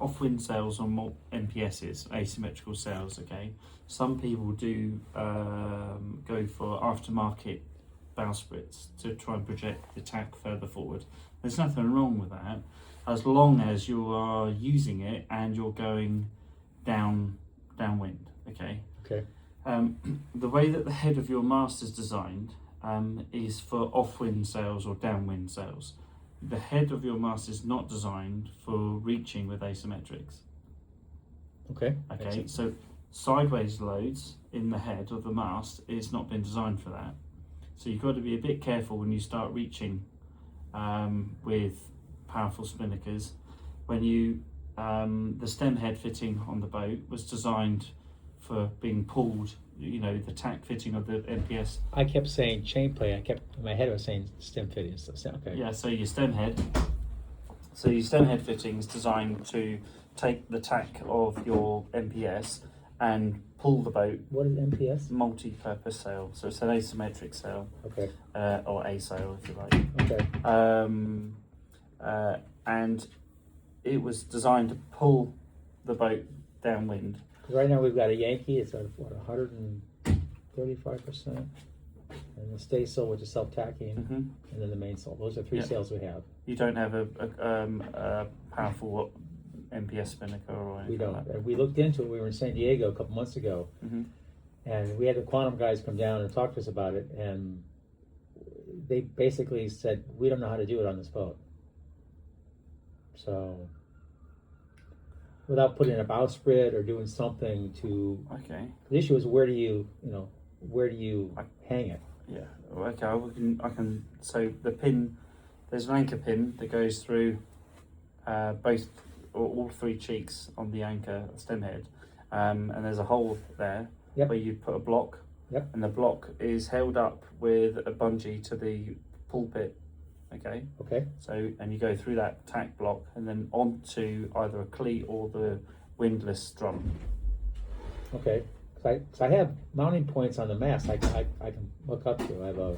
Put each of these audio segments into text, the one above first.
off-wind sails on MPSs, asymmetrical sails, okay? Some people do go for aftermarket bowsprits to try and project the tack further forward. There's nothing wrong with that, as long as you are using it and you're going downwind, okay? Okay. The way that the head of your mast is designed is for off-wind sails or downwind sails. The head of your mast is not designed for reaching with asymmetrics. Okay. Okay, so sideways loads in the head of the mast is not been designed for that. So you've got to be a bit careful when you start reaching with powerful spinnakers. When you the stem head fitting on the boat was designed for being pulled, you know, the tack fitting of the MPS. I kept saying chain play. I kept in my head I was saying stem fitting. So, okay. Yeah, so your stem head fitting is designed to take the tack of your MPS and pull the boat. What is MPS? Multi-purpose sail. So it's an asymmetric sail. Okay. Or a sail, if you like. Okay. And it was designed to pull the boat downwind. Right now we've got a Yankee. It's at what, 135%, and the stay sail, which is self-tacking, and then the main sail. Those are three sails we have. You don't have a powerful MPS spinnaker or anything. We don't. Like that. We looked into it. We were in San Diego a couple months ago, and we had the Quantum guys come down and talk to us about it, and they basically said, we don't know how to do it on this boat. So, without putting a bowsprit or doing something to. Okay. The issue is where do you hang it? Yeah. Okay. I can. So the pin, there's an anchor pin that goes through both or all three cheeks on the anchor stem head, and there's a hole there where you put a block. Yep. And the block is held up with a bungee to the pulpit. Okay. Okay. So, and you go through that tack block and then onto either a cleat or the windlass drum. Okay. Cause I have mounting points on the mast. I can hook up to. I have a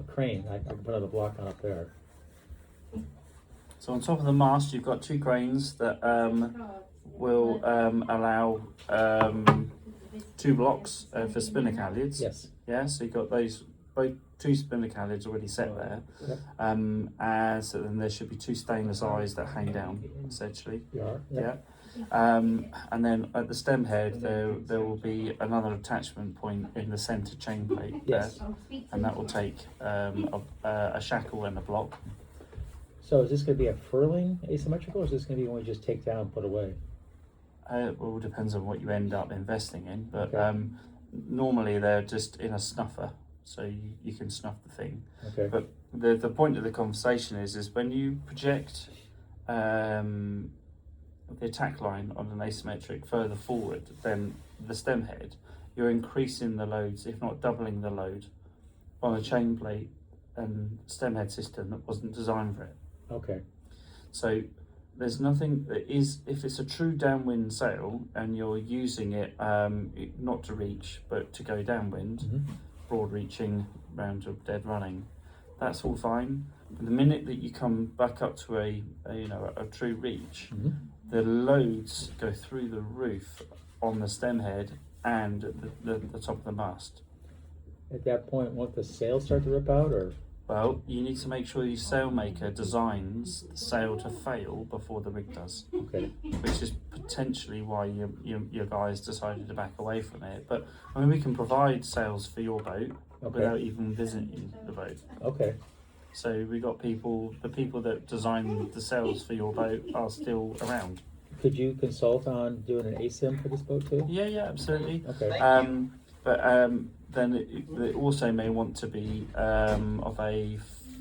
crane. I can put another block on up there. So on top of the mast, you've got two cranes that will allow two blocks for spinnaker halliards. Yes. Yeah. So you've got those both two spinnaker halliards already set there. Yep. So then there should be two stainless eyes that hang down essentially. Yep. Yeah. And then at the stem head, there will be another attachment point in the centre chain plate. Yes. There, and that will take a shackle and a block. So is this going to be a furling asymmetrical, or is this going to be one you just take down and put away? Well, it depends on what you end up investing in, but Okay. Normally they're just in a snuffer, so you can snuff the thing. Okay. But the point of the conversation is when you project the attack line on an asymmetric further forward than the stem head, you're increasing the loads, if not doubling the load, on a chain plate and stem head system that wasn't designed for it. Okay. So there's nothing that is, if it's a true downwind sail and you're using it not to reach but to go downwind, broad reaching round to dead running, that's all fine. But the minute that you come back up to a true reach, the loads go through the roof on the stem head and the top of the mast. At that point, won't the sails start to rip out, or? Well, you need to make sure your sailmaker designs the sail to fail before the rig does. Okay. Which is potentially why your guys decided to back away from it. But I mean, we can provide sails for your boat without even visiting the boat. Okay. So we got the people that design the sails for your boat are still around. Could you consult on doing an ASIM for this boat too? Yeah, absolutely. Okay. Then it also may want to be of a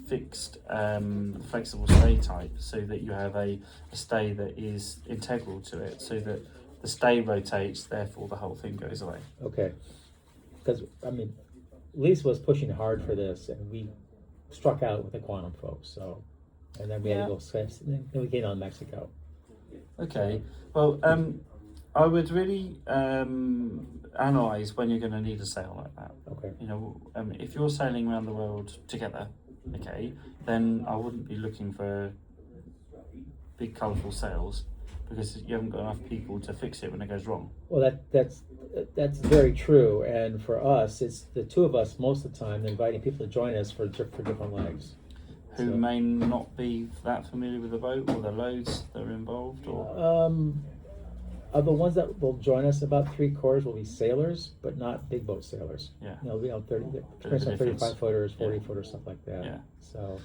fixed flexible stay type, so that you have a stay that is integral to it, so that the stay rotates, therefore the whole thing goes away. Okay. Because, I mean, Lisa was pushing hard for this, and we struck out with the Quantum folks, so, and then we had to go, then we came on Mexico. Okay. Well, I would really analyse when you're going to need a sail like that. Okay. You know, if you're sailing around the world together, okay, then I wouldn't be looking for big colourful sails, because you haven't got enough people to fix it when it goes wrong. Well, that's very true. And for us, it's the two of us most of the time inviting people to join us for different legs. Who may not be that familiar with the boat or the loads that are involved, or the ones that will join us, about 3/4 will be sailors, but not big boat sailors. Yeah. You know, we have 30, There's a difference. 35 footers, 40 footers, stuff like that. Yeah. So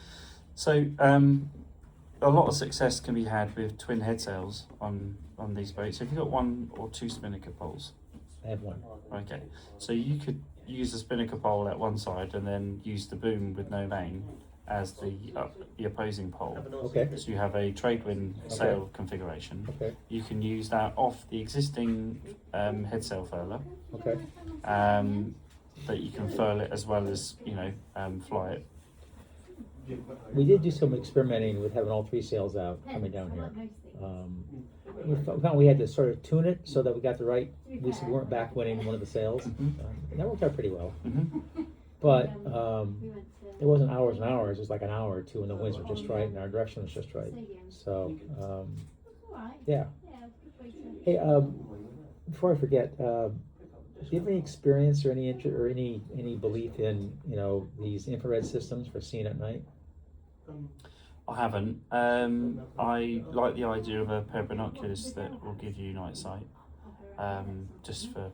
A lot of success can be had with twin head sails on these boats. Have you got one or two spinnaker poles? I have one. Okay, so you could use the spinnaker pole at one side and then use the boom with no main as the opposing pole. Okay. So you have a trade wind sail configuration. Okay. You can use that off the existing head sail furler. Okay. That you can furl it as well as fly it. We did do some experimenting with having all 3 sails out coming down here. We found we had to sort of tune it so that we got the right. We weren't backwinding one of the sails, and that worked out pretty well. But it wasn't hours and hours. It was like an hour or two, and the winds were just right, and our direction was just right. So yeah. Hey, before I forget, do you have any experience or any belief in these infrared systems for seeing at night? I haven't. I like the idea of a pair of binoculars that will give you night sight, just for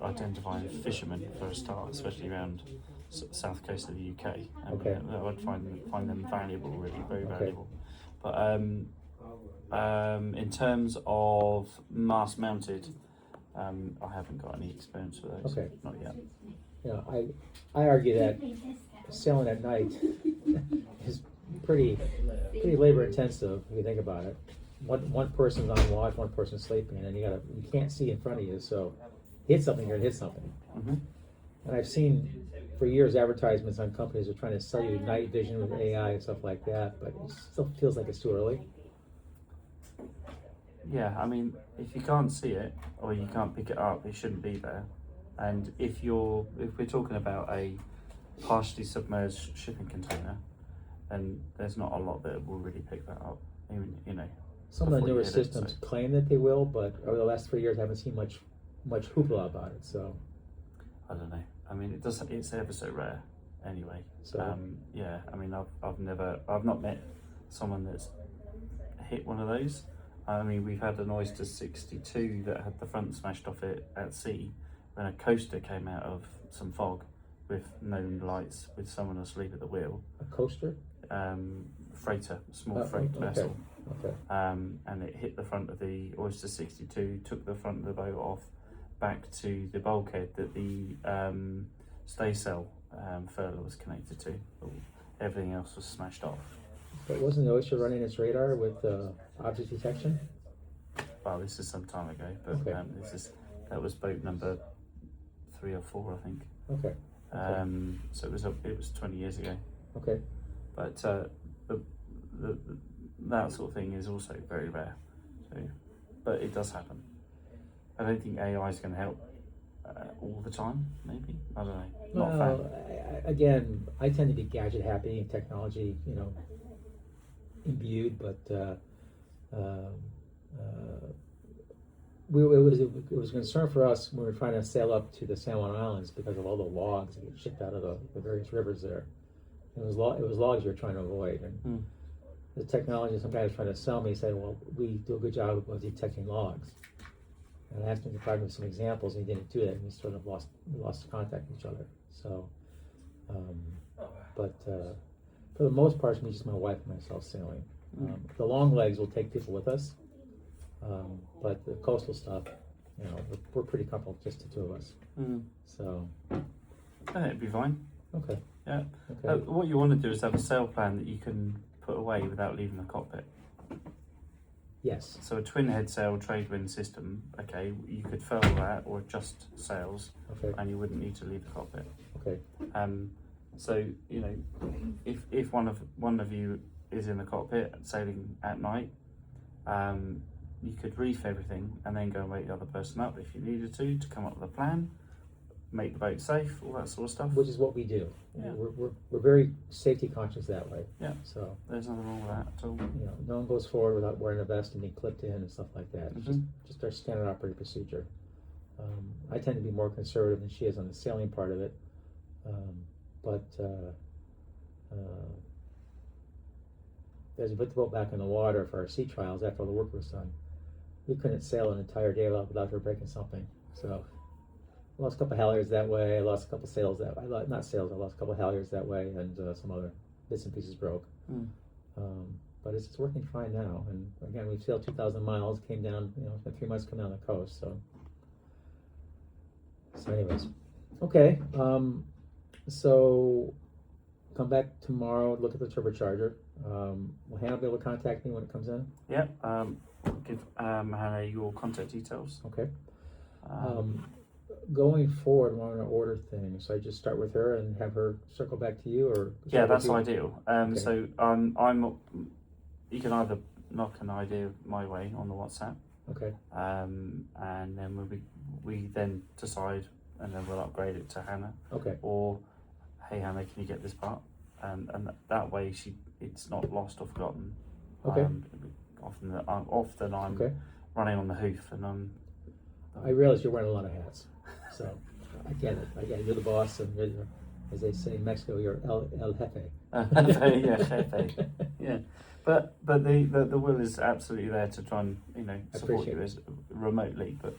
identifying fishermen for a start, especially around south coast of the UK. Okay. I would find them valuable, really very valuable. But in terms of mast mounted, I haven't got any experience with those. Okay. Not yet. I argue that sailing at night is pretty labor intensive if you think about it. One person's on watch, one person's sleeping, and you can't see in front of you, so hit something, you're gonna hit something. And I've seen for years advertisements on companies are trying to sell you night vision with AI and stuff like that, but it still feels like it's too early. Yeah, I mean, if you can't see it or you can't pick it up, it shouldn't be there. And if we're talking about a partially submerged shipping container, then there's not a lot that will really pick that up. Some of the newer systems claim that they will, but over the last 3 years, I haven't seen much hoopla about it. So I don't know. I mean, it's ever so rare, anyway. So yeah. I mean, I've not met someone that's hit one of those. I mean, we've had an Oyster 62 that had the front smashed off it at sea when a coaster came out of some fog with no lights, with someone asleep at the wheel. A coaster? Freighter, small freight vessel. Okay. And it hit the front of the Oyster 62, took the front of the boat off, back to the bulkhead that the staysail furler was connected to. Everything else was smashed off. But wasn't the Oyster running its radar with object detection? Well, this is some time ago, but Okay. That was boat number 3 or 4, I think. Okay. So it was 20 years ago. Okay. But that sort of thing is also very rare. So, but it does happen. I don't think AI is going to help all the time. Maybe, I don't know. Not a fan. Again, I tend to be gadget happy and technology, imbued, but it was a concern for us when we were trying to sail up to the San Juan Islands because of all the logs that get shipped out of the various rivers there. It was logs we were trying to avoid, and the technology some guy was trying to sell me said, "Well, we do a good job of detecting logs." And I asked him to provide me with some examples, and he didn't do that, and we sort of lost contact with each other. So, but for the most part, it's me, just my wife and myself sailing. The long legs will take people with us, but the coastal stuff, we're pretty comfortable just the two of us. So, It'd be fine. Okay. Yeah. Okay. What you want to do is have a sail plan that you can put away without leaving the cockpit. Yes. So a twin head sail trade wind system, okay, you could furl that or adjust sails, Okay. and you wouldn't need to leave the cockpit. Okay. So if one of you is in the cockpit sailing at night, you could reef everything and then go and wake the other person up if you needed to come up with a plan. make the boat safe, all that sort of stuff. Which is what we do. Yeah. We're very safety conscious that way. Yeah. So There's nothing wrong with that at all. no one goes forward without wearing a vest and being clipped in and stuff like that. It's just our standard operating procedure. I tend to be more conservative than she is on the sailing part of it, but as we put the boat back in the water for our sea trials after all the work was done, we couldn't sail an entire day without her breaking something. So I lost a couple halyards that way. I lost a couple sails that way. Not sails. I lost a couple halyards that way, and some other bits and pieces broke. But it's working fine now. And again, we've sailed 2,000 miles. Came down. It's been 3 months coming down the coast. So anyways, okay. So come back tomorrow. Look at the turbocharger. Will Hannah be able to contact me when it comes in? Yeah. Give Hannah your contact details. Okay. Going forward, when I'm going to order things, so I just start with her and have her circle back to you, or yeah, that's ideal. Okay. So you can either knock an idea my way on the WhatsApp. Okay. And then we then decide, and then we'll upgrade it to Hannah. Okay. Or, hey Hannah, can you get this part? And that way it's not lost or forgotten. Okay. Often I'm running on the hoof, and I realize you're wearing a lot of hats, so I get it. You're the boss, and you're, as they say in Mexico, you're el jefe. Yeah, jefe. Yeah. But the will is absolutely there to try and support you remotely. But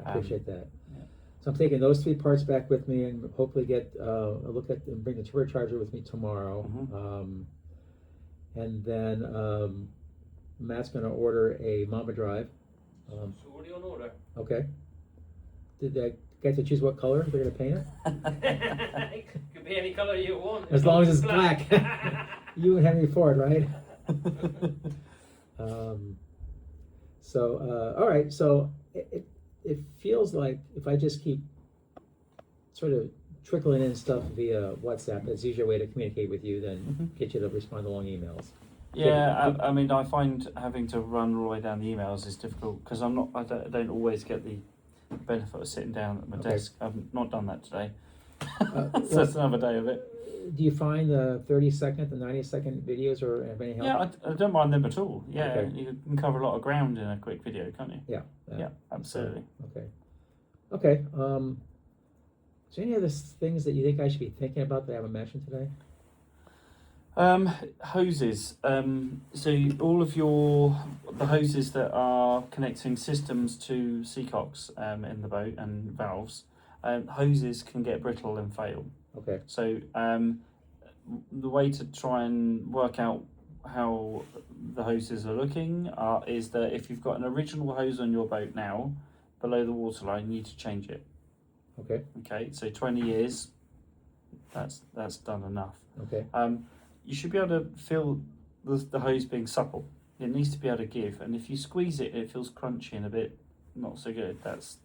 I appreciate that. Yeah. So I'm taking those 3 parts back with me, and hopefully get a look at and bring the turbocharger with me tomorrow. And then Matt's going to order a Mamba drive. So what do you want to order? Okay. Did I get to choose what color they're going to paint it? Could be any color you want. As long as it's black. You and Henry Ford, right? All right. So it feels like if I just keep sort of trickling in stuff via WhatsApp, it's an easier way to communicate with you than get you to respond to long emails. Yeah, I mean, I find having to run all the way down the emails is difficult because I don't always get the benefit of sitting down at my desk. I've not done that today, so that's another day of it. Do you find the 30-second, the 90-second videos or have any help? Yeah, I don't mind them at all. Yeah, Okay. You can cover a lot of ground in a quick video, can't you? Yeah, absolutely. Okay. So any other things that you think I should be thinking about that I haven't mentioned today? Hoses. So all of the hoses that are connecting systems to seacocks in the boat and valves, hoses can get brittle and fail. Okay. So the way to try and work out how the hoses are looking is that if you've got an original hose on your boat now, below the waterline, you need to change it. Okay. So 20 years, that's done enough. Okay. You should be able to feel the hose being supple. It needs to be able to give, and if you squeeze it, it feels crunchy and a bit not so good. That's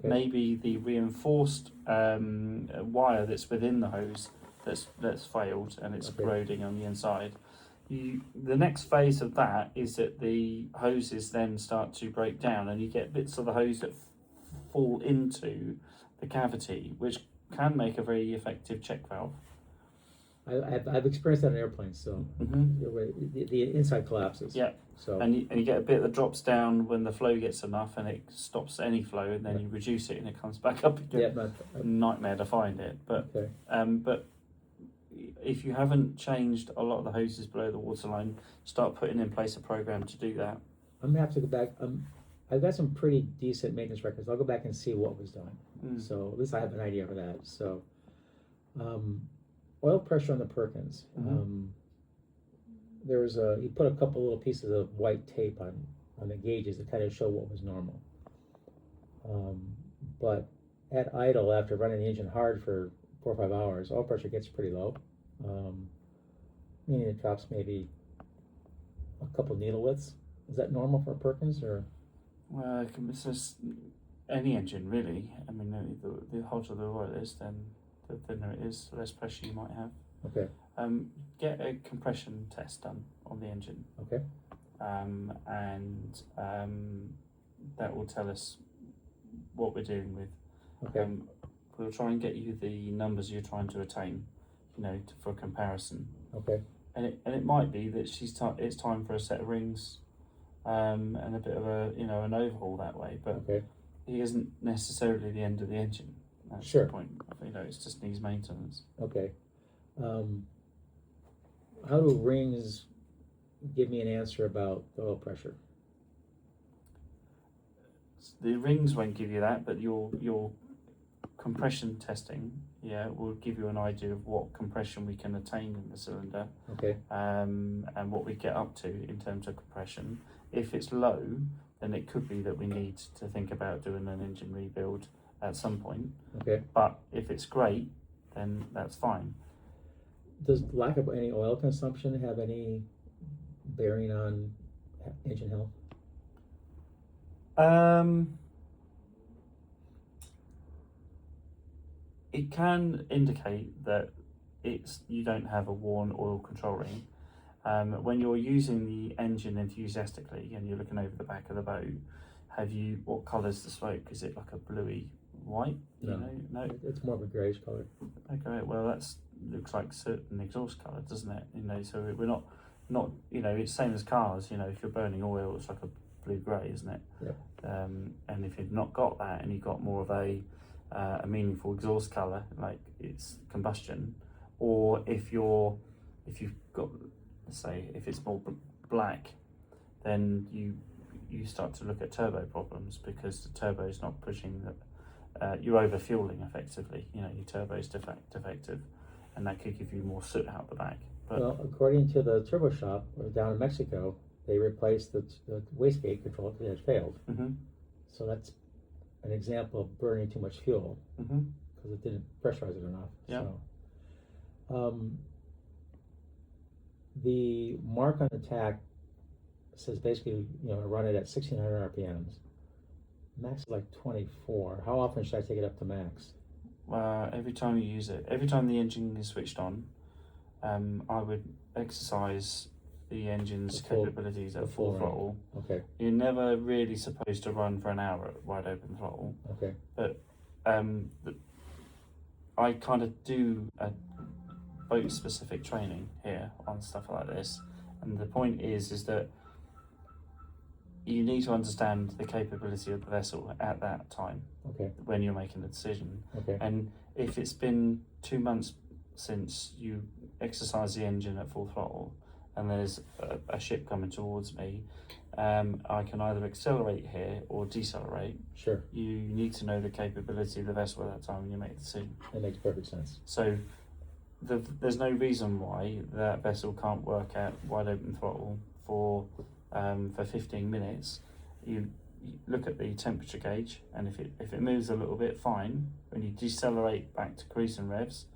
maybe the reinforced wire that's within the hose that's failed and it's corroding on the inside. The next phase of that is that the hoses then start to break down, and you get bits of the hose that fall into the cavity, which can make a very effective check valve. I've experienced that on airplanes, so the inside collapses. Yeah. So and you get a bit that drops down when the flow gets enough, and it stops any flow, and then you reduce it, and it comes back up again. Yeah, nightmare to find it, but if you haven't changed a lot of the hoses below the waterline, start putting in place a program to do that. I'm gonna have to go back. I've got some pretty decent maintenance records. I'll go back and see what was done. So at least I have an idea of that. So, oil pressure on the Perkins. He put a couple little pieces of white tape on the gauges to kind of show what was normal. But at idle, after running the engine hard for 4 or 5 hours, oil pressure gets pretty low. Meaning it drops maybe a couple needle widths. Is that normal for a Perkins, or? Well, it's just any engine really. I mean, the hotter the oil is, then the thinner it is, the less pressure you might have. Okay. Get a compression test done on the engine. Okay. And that will tell us what we're dealing with. Okay. we'll try and get you the numbers you're trying to attain, for comparison. Okay. And it might be that it's time for a set of rings, and a bit of an overhaul that way. But Okay. it isn't necessarily the end of the engine. That's Sure. the point. It just needs maintenance. Okay. How do rings give me an answer about the oil pressure? The rings won't give you that, but your compression testing, will give you an idea of what compression we can attain in the cylinder, Okay. and what we get up to in terms of compression. If it's low, then it could be that we need to think about doing an engine rebuild at some point. Okay. But if it's great, then that's fine. Does lack of any oil consumption have any bearing on engine health? It can indicate that you don't have a worn oil control ring. When you're using the engine enthusiastically and you're looking over the back of the boat, what colour's the smoke? Is it like a bluey white? No. No. It's more of a greyish color. Okay, well looks like certain exhaust colour, doesn't it? So we're not, it's same as cars. If you're burning oil, it's like a blue-grey, isn't it? Yep. And if you've not got that, and you've got more of a meaningful exhaust colour, like it's combustion, or if you've got, let's say, if it's more black, then you start to look at turbo problems, because the turbo is not pushing you're over fueling effectively. Your turbo is defective, and that could give you more soot out the back. But Well, according to the turbo shop down in Mexico, they replaced the wastegate control because it had failed. Mm-hmm. So that's an example of burning too much fuel Mm-hmm. because it didn't pressurize it enough. Yeah. So, the mark on the tack says basically, run it at 1600 RPMs. Max is like 24. How often should I take it up to max? Every time you use it, every time the engine is switched on, I would exercise the engine's capabilities at full throttle. Okay. You're never really supposed to run for an hour at wide open throttle. Okay. But I kind of do a boat specific training here on stuff like this, and the point is that you need to understand the capability of the vessel at that time. Okay. When you're making the decision. Okay. And if it's been 2 months since you exercise the engine at full throttle, and there's a ship coming towards me, I can either accelerate here or decelerate. Sure. You need to know the capability of the vessel at that time when you make the decision. That makes perfect sense. So there's no reason why that vessel can't work at wide open throttle for 15 minutes. You look at the temperature gauge, and if it moves a little bit, fine. When you decelerate back to cruising revs,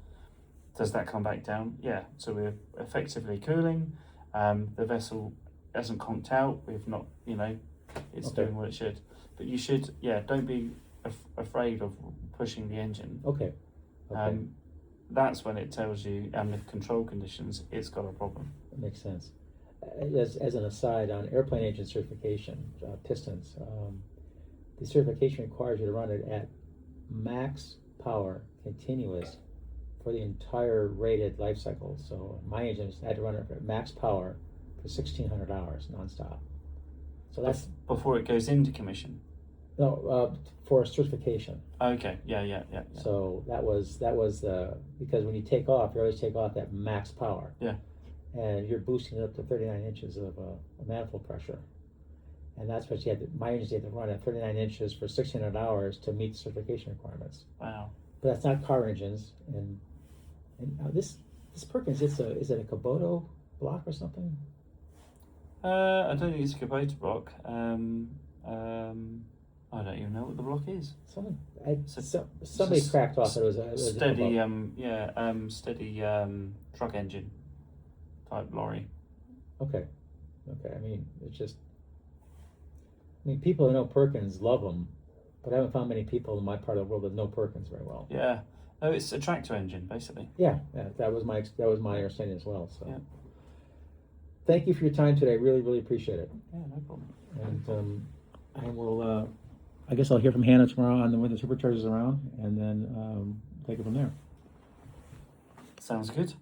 does that come back down? Yeah. So we're effectively cooling. The vessel hasn't conked out. We've not, it's Okay. doing what it should. But you should, don't be afraid of pushing the engine. Okay. Okay. That's when it tells you, and with control conditions, it's got a problem. That makes sense. As an aside, on airplane engine certification, pistons, the certification requires you to run it at max power continuous for the entire rated life cycle. So my engines had to run it at max power for 1600 hours nonstop. So that's before it goes into commission. no for certification. Okay, yeah. So that was because when you take off, you always take off at max power. Yeah. And you're boosting it up to 39 inches of manifold pressure. And that's what my engines had to run at 39 inches for 1600 hours to meet certification requirements. Wow. But that's not car engines. And this Perkins, is it a Kubota block or something? I don't think it's a Kubota block. I don't even know what the block is. Somebody cracked off that it was a steady, Kubota. steady truck engine type lorry. Okay. I mean, people who know Perkins love them, but I haven't found many people in my part of the world that know Perkins very well. Yeah. No, it's a tractor engine, basically. Yeah, that was my understanding as well. So, yeah. Thank you for your time today. Really, really appreciate it. Yeah, no problem. And I I guess I'll hear from Hannah tomorrow on when the supercharger's around, and then take it from there. Sounds good.